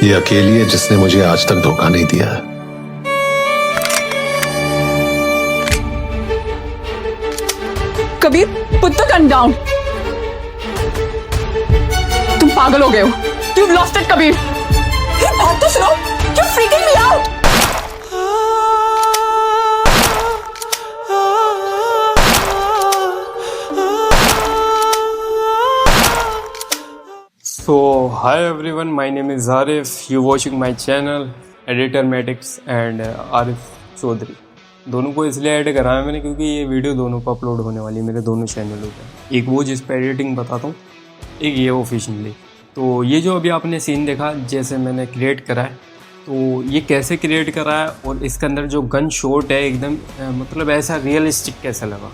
ये अकेली है जिसने मुझे आज तक धोखा नहीं दिया है। Kabir, put the gun down. तुम पागल हो गए हो। You've lost it, Kabir. बात तो सुनो। You're freaking me out. So hi everyone, my name is ARIF. You watching my channel Editor Medics and ARIF Chaudhary. दोनों को इसलिए ऐड कराया मैंने क्योंकि ये वीडियो दोनों पर अपलोड होने वाली है मेरे दोनों चैनलों पर। एक वो जिस पर एडिटिंग बताता हूँ, एक ये ऑफिशियली। तो ये जो अभी आपने सीन देखा जैसे मैंने क्रिएट करा है, तो ये कैसे क्रिएट करा है और इसके अंदर जो गन शॉट है एकदम मतलब ऐसा रियलिस्टिक कैसा लगा।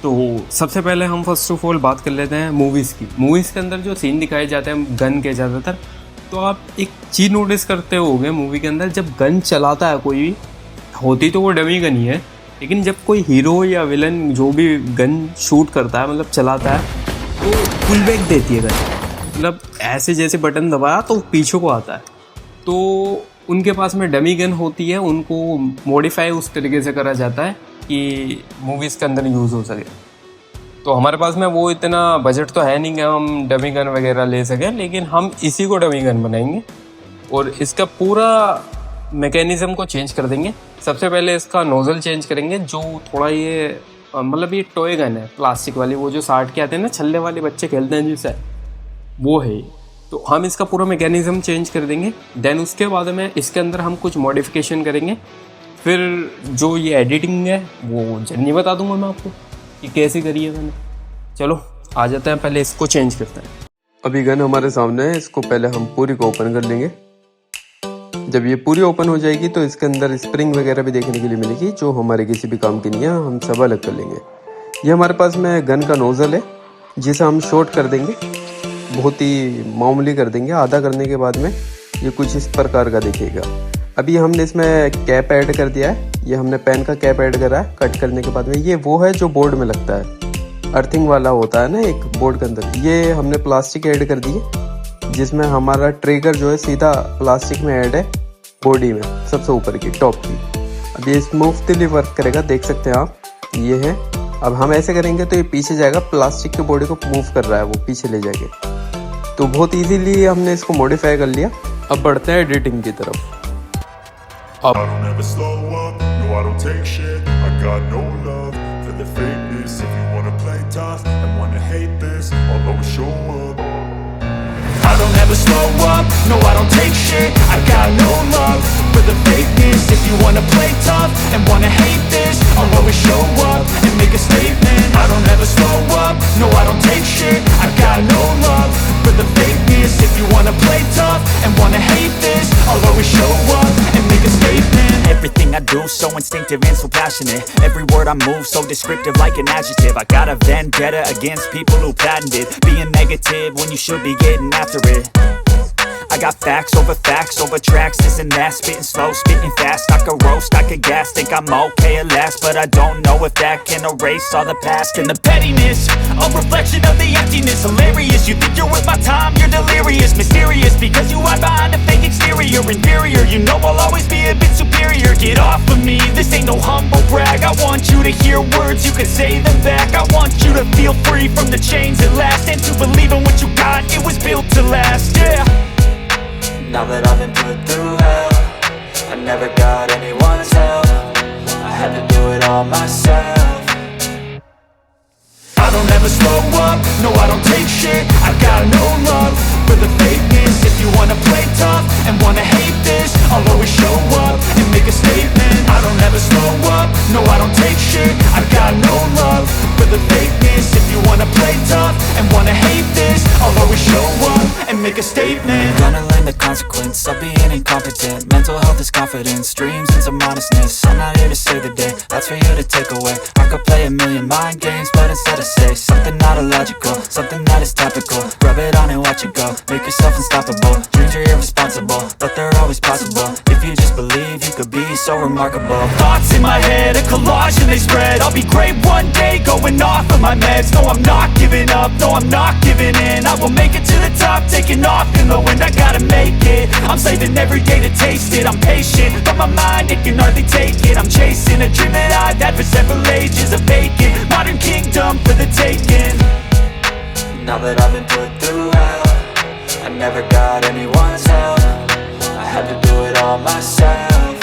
तो सबसे पहले हम फर्स्ट ऑफ ऑल बात कर लेते हैं मूवीज़ की। मूवीज़ के अंदर जो सीन दिखाए जाते हैं गन के ज़्यादातर, तो आप एक चीज़ नोटिस करते होंगे मूवी के अंदर जब गन चलाता है कोई भी, होती तो वो डमी गन ही है, लेकिन जब कोई हीरो या विलन जो भी गन शूट करता है मतलब चलाता है तो फुल बैक देती है गन, मतलब ऐसे जैसे बटन दबाया तो पीछे को आता है। तो उनके पास में डमी गन होती है, उनको मॉडिफाई उस तरीके से करा जाता है कि मूवीज़ के अंदर यूज़ हो सके। तो हमारे पास में वो इतना बजट तो है नहीं कि हम डमी गन वगैरह ले सकें, लेकिन हम इसी को डमी गन बनाएंगे और इसका पूरा मैकेनिज़्म को चेंज कर देंगे। सबसे पहले इसका नोज़ल चेंज करेंगे, जो थोड़ा ये मतलब ये टॉय गन है प्लास्टिक वाली, वो जो 60 के आते हैं ना छल्ले वाले बच्चे खेलते हैं जिससे, वो है। तो हम इसका पूरा मैकेनिज़्म चेंज कर देंगे। देन उसके बाद में इसके अंदर हम कुछ मॉडिफिकेशन करेंगे। फिर जो ये एडिटिंग है वो जर्नी बता दूंगा मैं आपको कि कैसे करी है मैंने। चलो आ जाते हैं, पहले इसको चेंज करते हैं। अभी गन हमारे सामने है, इसको पहले हम पूरी को ओपन कर लेंगे। जब ये पूरी ओपन हो जाएगी तो इसके अंदर स्प्रिंग वगैरह भी देखने के लिए मिलेगी, जो हमारे किसी भी काम की नहीं है, हम सब अलग कर लेंगे। ये हमारे पास में गन का नोज़ल है जिसे हम शॉर्ट कर देंगे, बहुत ही मामूली कर देंगे। आधा करने के बाद में ये कुछ इस प्रकार का दिखेगा। अभी हमने इसमें कैप ऐड कर दिया है, ये हमने पेन का कैप ऐड करा है कट करने के बाद में। ये वो है जो बोर्ड में लगता है, अर्थिंग वाला होता है ना एक बोर्ड के अंदर। ये हमने प्लास्टिक ऐड कर दी है, जिसमें हमारा ट्रिगर जो है सीधा प्लास्टिक में ऐड है, बॉडी में सबसे ऊपर की टॉप की। अब ये स्मूथली वर्क करेगा, देख सकते हैं आप, ये है। अब हम ऐसे करेंगे तो ये पीछे जाएगा, प्लास्टिक की बॉडी को मूव कर रहा है, वो पीछे ले जाएंगे। तो बहुत ईजीली हमने इसको मॉडिफाई कर लिया। अब बढ़ते हैं एडिटिंग की तरफ। I don't ever slow up, no I don't take shit. I got no love for the fakeness. If you wanna play tough and wanna hate this, I'll always show up. I don't ever slow up, no I don't take shit. I got no love for the fakeness. If you wanna play tough and wanna hate this, I'll always show up and make a statement. I don't ever slow up, no I don't take shit. I got no love for the fakeness. If you wanna play tough and wanna hate this, I'll always show up and make a statement. Everything I do so instinctive and so passionate. Every word I move so descriptive like an adjective. I got a vendetta against people who patented being negative when you should be getting after it. I got facts over tracks, this and that. Spitting slow, spitting fast. I could roast, I could gas. Think I'm okay at last, but I don't know if that can erase all the past. And the pettiness, a reflection of the emptiness. Hilarious, you think you're worth my time, you're delirious. Mysterious, because you hide behind a fake exterior. Inferior, you know I'll always be a bit superior. Get off of me, this ain't no humble brag. I want you to hear words, you can say them back. I want you to feel free from the chains at last, and to believe in what you got, it was built to last, yeah. Now that I've been put through hell, I never got anyone's help. I had to do it all myself. I don't ever slow up, no I don't take shit. I got no love for the fakeness. If you wanna play tough and wanna hate this, I'll always show up and make a statement. I don't ever slow up, no I don't take shit. I got no love for the fakeness. If you wanna play tough and wanna hate this, I'll always show up and make a statement. Gonna learn the consequence of being incompetent. Mental health is confidence, dreams and some honestness. I'm not here to save the day, that's for you to take away. I could play a million mind games, but instead I say something not illogical, something that is topical. Rub it on and watch it go, make yourself unstoppable. Dreams are irresponsible, but they're always possible. If you just believe, you could be so remarkable. Thoughts in my head, a collage and they spread. I'll be great one day, going off of my meds. No, I'm not giving up, no, I'm not giving in. I will make it to the top, taking off in the wind. I got a make it. I'm saving every day to taste it. I'm patient, but my mind, it can hardly take it. I'm chasing a dream that I've had for several ages. A vacant, modern kingdom for the taking. Now that I've been put through hell, I never got anyone's help. I had to do it all myself.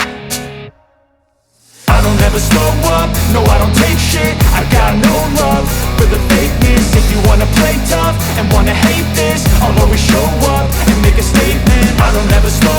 I don't ever slow up, no I don't take shit. I got no love for the fakeness. If you wanna play tough and wanna hate this, I'll always show up and make a statement. I don't ever slow